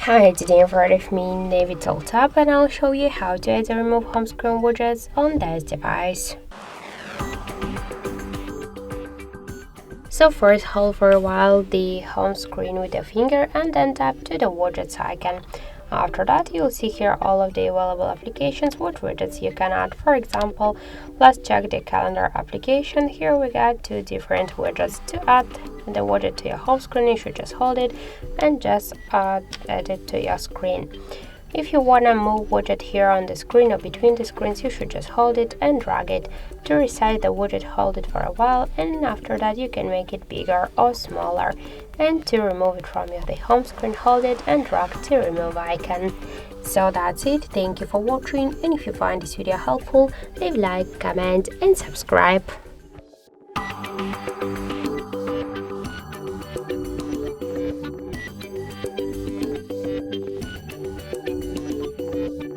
Hi, today in front of me NAVITEL tab, and I'll show you how to add and remove home screen widgets on this device. So first, hold for a while the home screen with a finger and then tap to the widgets icon. After that, you'll see here all of the available applications with widgets you can add. For example, let's check the calendar application. Here we got two different widgets. To add the widget to your home screen, you should just hold it and just add it to your screen. If you want to move widget here on the screen or between the screens, you should just hold it and drag it. To resize the widget, hold it for a while, and after that you can make it bigger or smaller. And to remove it from the home screen, hold it and drag to remove icon. So that's it. Thank you for watching, and if you find this video helpful, leave a like, comment and subscribe.